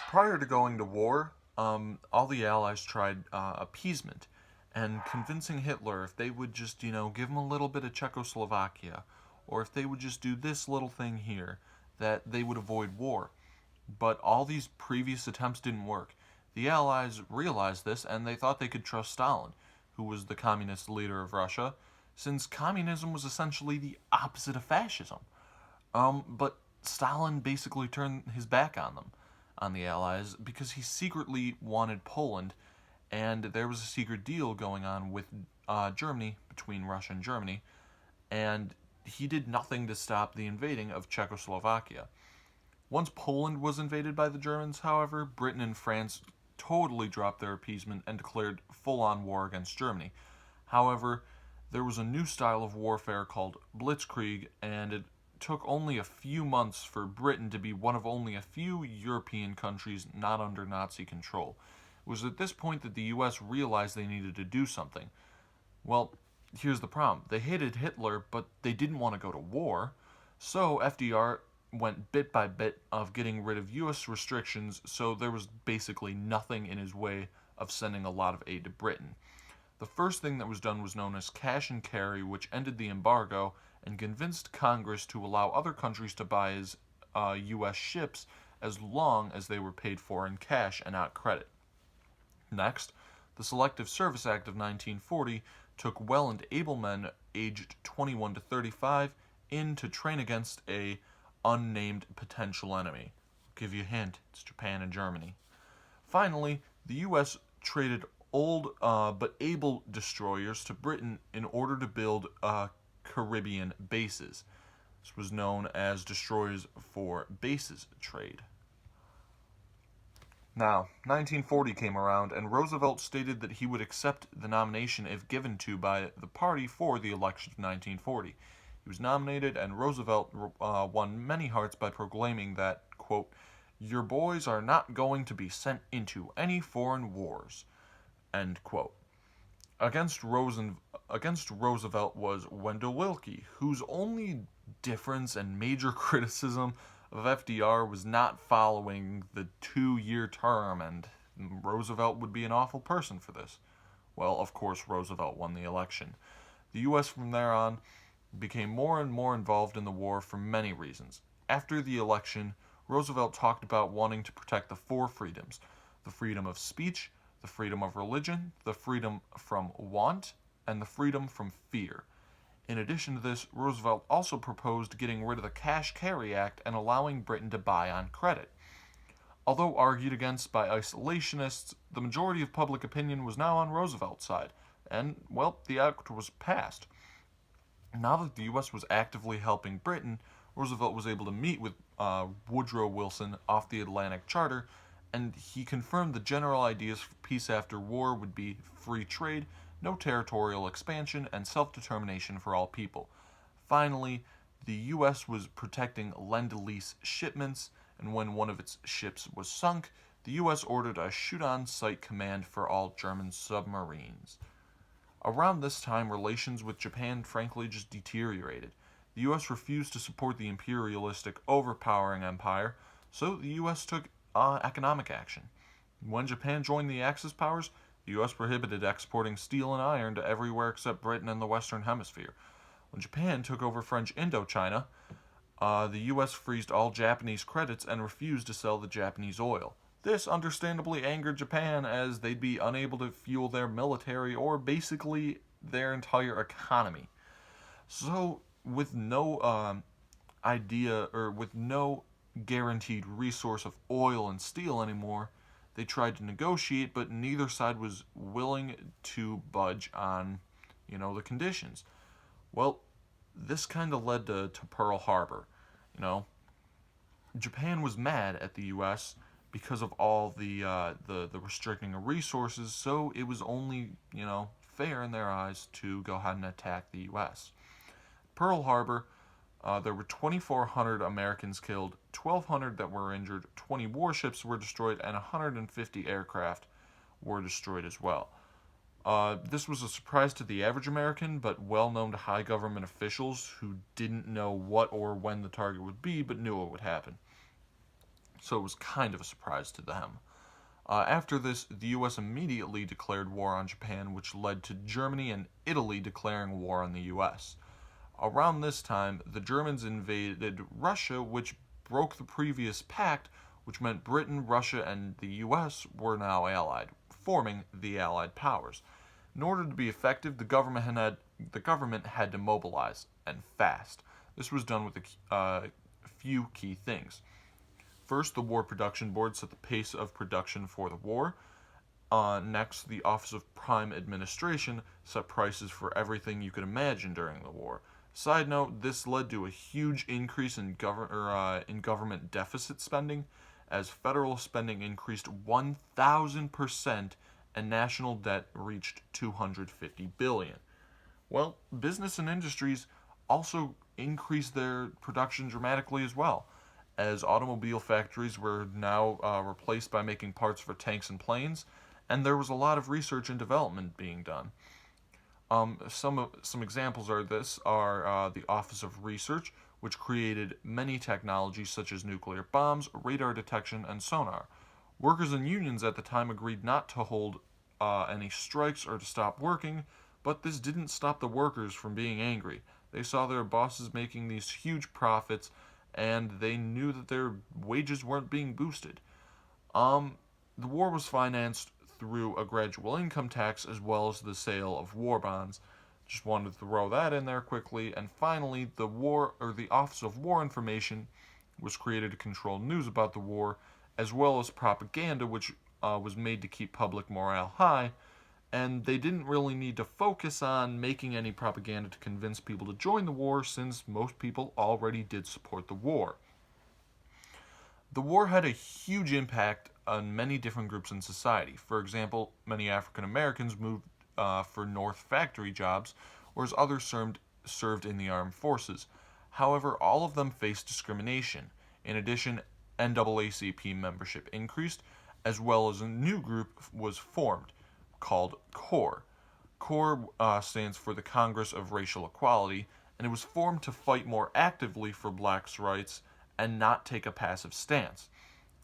Prior to going to war, all the Allies tried appeasement and convincing Hitler if they would just, give him a little bit of Czechoslovakia, or if they would just do this little thing here, that they would avoid war. But all these previous attempts didn't work. The Allies realized this and they thought they could trust Stalin, who was the communist leader of Russia, since communism was essentially the opposite of fascism. But Stalin basically turned his back on them, on the Allies, because he secretly wanted Poland, and there was a secret deal going on with Germany, between Russia and Germany, and he did nothing to stop the invading of Czechoslovakia. Once Poland was invaded by the Germans, however, Britain and France totally dropped their appeasement and declared full-on war against Germany. However, there was a new style of warfare called blitzkrieg, and it took only a few months for Britain to be one of only a few European countries not under Nazi control. It was at this point that the US realized they needed to do something. Well, here's the problem. They hated Hitler, but they didn't want to go to war. So FDR went bit by bit of getting rid of US restrictions, so there was basically nothing in his way of sending a lot of aid to Britain. The first thing that was done was known as cash and carry, which ended the embargo and convinced Congress to allow other countries to buy his U.S. ships as long as they were paid for in cash and not credit. Next, the Selective Service Act of 1940 took well and able men aged 21 to 35 in to train against a unnamed potential enemy. I'll give you a hint, it's Japan and Germany. Finally, the U.S. traded old but able destroyers to Britain in order to build Caribbean bases. This was known as destroyers for bases trade. Now, 1940 came around, and Roosevelt stated that he would accept the nomination if given to by the party for the election of 1940. He was nominated, and Roosevelt won many hearts by proclaiming that, quote, "Your boys are not going to be sent into any foreign wars," end quote. Against Roosevelt was Wendell Willkie, whose only difference and major criticism of FDR was not following the 2-year term, and Roosevelt would be an awful person for this. Well, of course, Roosevelt won the election. The U.S. from there on became more and more involved in the war for many reasons. After the election, Roosevelt talked about wanting to protect the 4 freedoms: the freedom of speech, the freedom of religion, the freedom from want, and the freedom from fear. In addition to this, Roosevelt also proposed getting rid of the Cash Carry Act and allowing Britain to buy on credit. Although argued against by isolationists, the majority of public opinion was now on Roosevelt's side, and, well, the act was passed. Now that the U.S. was actively helping Britain, Roosevelt was able to meet with Woodrow Wilson off the Atlantic Charter, and he confirmed the general ideas for peace after war would be free trade, no territorial expansion, and self-determination for all people. Finally, the U.S. was protecting Lend-Lease shipments, and when one of its ships was sunk, the U.S. ordered a shoot-on-sight command for all German submarines. Around this time, relations with Japan frankly just deteriorated. The U.S. refused to support the imperialistic, overpowering empire, so the U.S. took economic action. When Japan joined the Axis powers, the U.S. prohibited exporting steel and iron to everywhere except Britain and the Western Hemisphere. When Japan took over French Indochina, the U.S. freezed all Japanese credits and refused to sell the Japanese oil. This understandably angered Japan, as they'd be unable to fuel their military or basically their entire economy. So, with no with no guaranteed resource of oil and steel anymore, they tried to negotiate, but neither side was willing to budge on, the conditions. Well, this kind of led to Pearl Harbor. Japan was mad at the U.S. because of all the restricting of resources, so it was only, fair in their eyes to go ahead and attack the U.S. Pearl Harbor, there were 2,400 Americans killed, 1,200 that were injured, 20 warships were destroyed, and 150 aircraft were destroyed as well. This was a surprise to the average American, but well known to high government officials who didn't know what or when the target would be, but knew it would happen. so it was kind of a surprise to them. After this, the U.S. immediately declared war on Japan, which led to Germany and Italy declaring war on the U.S. Around this time, the Germans invaded Russia, which broke the previous pact, which meant Britain, Russia, and the U.S. were now allied, forming the Allied powers. In order to be effective, the government had to mobilize, and fast. This was done with a few key things. First, the War Production Board set the pace of production for the war. Next, the Office of Prime Administration set prices for everything you could imagine during the war. Side note, this led to a huge increase in government deficit spending, as federal spending increased 1,000% and national debt reached $250 billion. Well, business and industries also increased their production dramatically as well, as automobile factories were now replaced by making parts for tanks and planes, and there was a lot of research and development being done. Some examples are the Office of Research, which created many technologies such as nuclear bombs, radar detection, and sonar. Workers and unions at the time agreed not to hold any strikes or to stop working, but this didn't stop the workers from being angry. They saw their bosses making these huge profits, and they knew that their wages weren't being boosted. The war was financed through a gradual income tax as well as the sale of war bonds. Just wanted to throw that in there quickly. And finally, the Office of War Information was created to control news about the war, as well as propaganda, which was made to keep public morale high. And they didn't really need to focus on making any propaganda to convince people to join the war, since most people already did support the war. The war had a huge impact on many different groups in society. For example, many African Americans moved for North factory jobs, whereas others served in the armed forces. However, all of them faced discrimination. In addition, NAACP membership increased, as well as a new group was formed, called CORE. CORE stands for the Congress of Racial Equality, and it was formed to fight more actively for blacks' rights and not take a passive stance.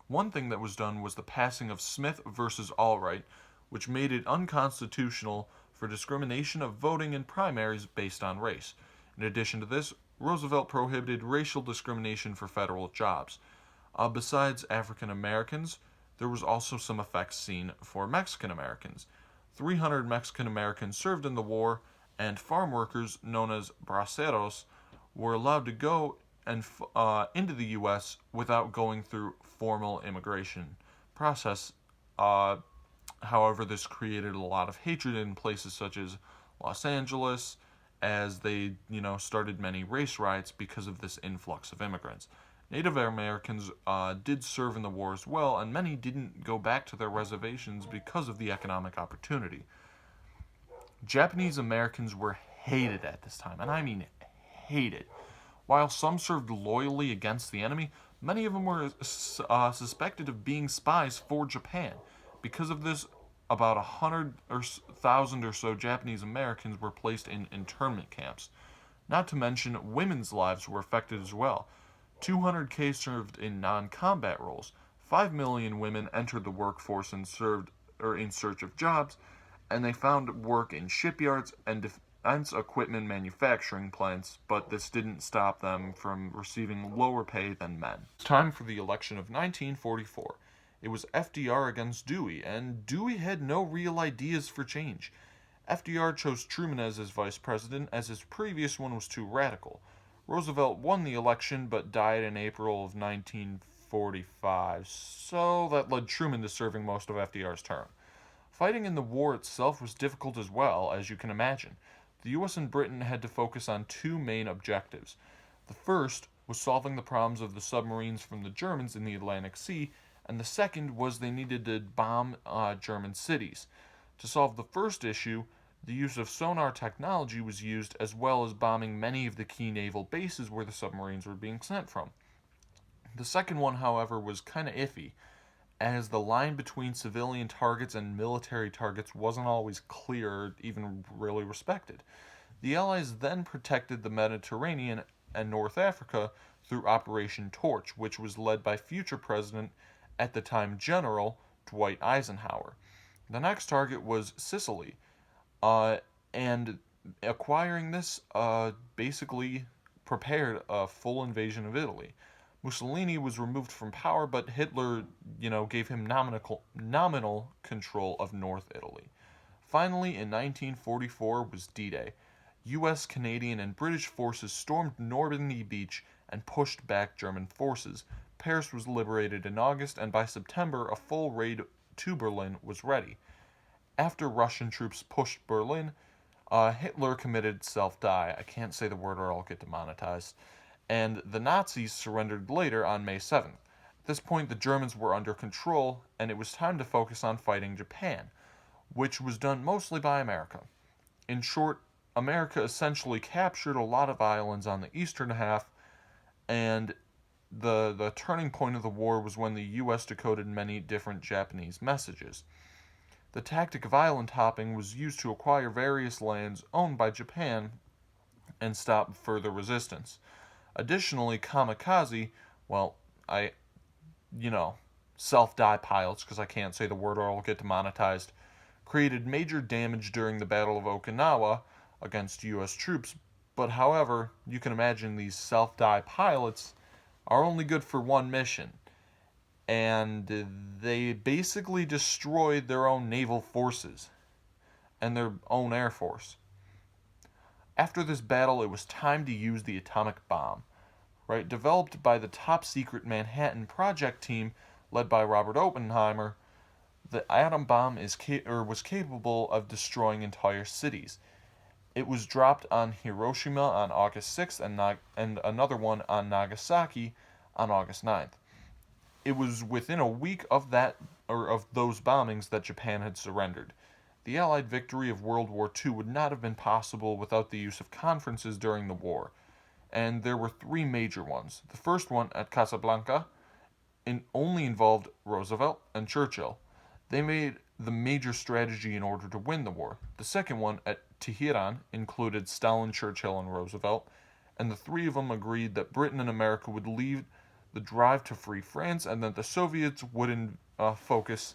One thing that was done was the passing of Smith versus Allwright, which made it unconstitutional for discrimination of voting in primaries based on race. In addition to this, Roosevelt prohibited racial discrimination for federal jobs. Besides African Americans, there was also some effects seen for Mexican Americans. 300 Mexican Americans served in the war, and farm workers known as braceros were allowed to go into the U.S. without going through formal immigration process. However, this created a lot of hatred in places such as Los Angeles, as they, started many race riots because of this influx of immigrants. Native Americans did serve in the war as well, and many didn't go back to their reservations because of the economic opportunity. Japanese Americans were hated at this time, and I mean hated. While some served loyally against the enemy, many of them were suspected of being spies for Japan. Because of this, about 100,000 or so Japanese Americans were placed in internment camps. Not to mention, women's lives were affected as well. 200K served in non-combat roles. 5 million women entered the workforce and served in search of jobs, and they found work in shipyards and defense equipment manufacturing plants, but this didn't stop them from receiving lower pay than men. It's time for the election of 1944. It was FDR against Dewey, and Dewey had no real ideas for change. FDR chose Truman as his vice president, as his previous one was too radical. Roosevelt won the election, but died in April of 1945, so that led Truman to serving most of FDR's term. Fighting in the war itself was difficult as well, as you can imagine. The U.S. and Britain had to focus on two main objectives. The first was solving the problems of the submarines from the Germans in the Atlantic Sea, and the second was they needed to bomb German cities. To solve the first issue, the use of sonar technology was used, as well as bombing many of the key naval bases where the submarines were being sent from. The second one, however, was kind of iffy, as the line between civilian targets and military targets wasn't always clear or even really respected. The Allies then protected the Mediterranean and North Africa through Operation Torch, which was led by future president, at the time General, Dwight Eisenhower. The next target was Sicily, and acquiring this basically prepared a full invasion of Italy. Mussolini was removed from power, but Hitler, gave him nominal control of North Italy. Finally, in 1944 was D-Day. U.S., Canadian, and British forces stormed Normandy Beach and pushed back German forces. Paris was liberated in August, and by September, a full raid to Berlin was ready. After Russian troops pushed Berlin, Hitler committed self-die. I can't say the word or I'll get demonetized. And the Nazis surrendered later on May 7th. At this point, the Germans were under control, and it was time to focus on fighting Japan, which was done mostly by America. In short, America essentially captured a lot of islands on the eastern half, and the turning point of the war was when the U.S. decoded many different Japanese messages. The tactic of island hopping was used to acquire various lands owned by Japan and stop further resistance. Additionally, kamikaze, self-die pilots, because I can't say the word or I'll get demonetized, created major damage during the Battle of Okinawa against U.S. troops. But however, you can imagine these self-die pilots are only good for one mission, and they basically destroyed their own naval forces and their own air force. After this battle, it was time to use the atomic bomb, right? Developed by the top-secret Manhattan Project team led by Robert Oppenheimer, the atom bomb was capable of destroying entire cities. It was dropped on Hiroshima on August 6th and another one on Nagasaki on August 9th. It was within a week of those bombings that Japan had surrendered. The Allied victory of World War II would not have been possible without the use of conferences during the war, and there were three major ones. The first one, at Casablanca, only involved Roosevelt and Churchill. They made the major strategy in order to win the war. The second one, at Tehran, included Stalin, Churchill, and Roosevelt, and the three of them agreed that Britain and America would lead the drive to free France, and that the Soviets would focus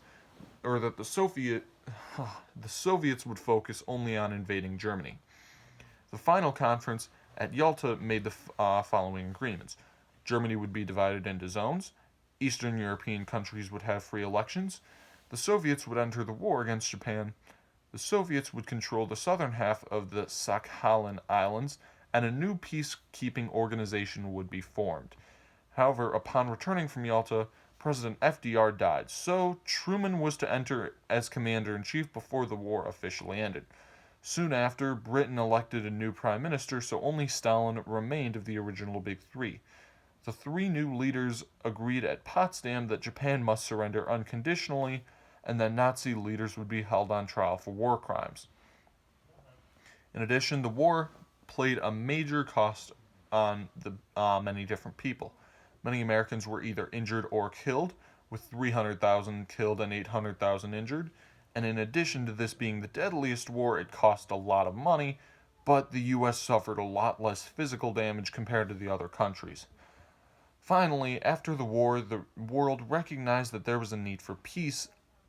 would focus only on invading Germany. The final conference at Yalta made the following agreements. Germany would be divided into zones. Eastern European countries would have free elections. The Soviets would enter the war against Japan. The Soviets would control the southern half of the Sakhalin Islands, and a new peacekeeping organization would be formed. However, upon returning from Yalta, President FDR died, so Truman was to enter as commander-in-chief before the war officially ended. Soon after, Britain elected a new prime minister, so only Stalin remained of the original Big Three. The three new leaders agreed at Potsdam that Japan must surrender unconditionally, and that Nazi leaders would be held on trial for war crimes. In addition, the war played a major cost on many different people. Many Americans were either injured or killed, with 300,000 killed and 800,000 injured. And in addition to this being the deadliest war, it cost a lot of money, but the U.S. suffered a lot less physical damage compared to the other countries. Finally, after the war, the world recognized that there was a need for peace,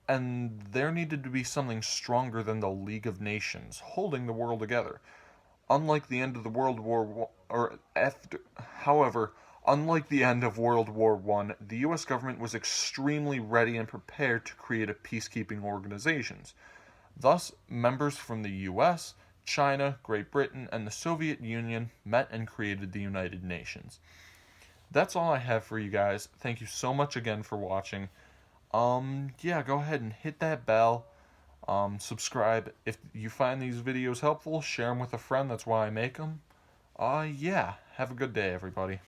and there needed to be something stronger than the League of Nations, holding the world together. Unlike the end of the Unlike the end of World War I, the U.S. government was extremely ready and prepared to create a peacekeeping organizations. Thus, members from the U.S., China, Great Britain, and the Soviet Union met and created the United Nations. That's all I have for you guys. Thank you so much again for watching. Go ahead and hit that bell. Subscribe. If you find these videos helpful, share them with a friend. That's why I make them. Have a good day, everybody.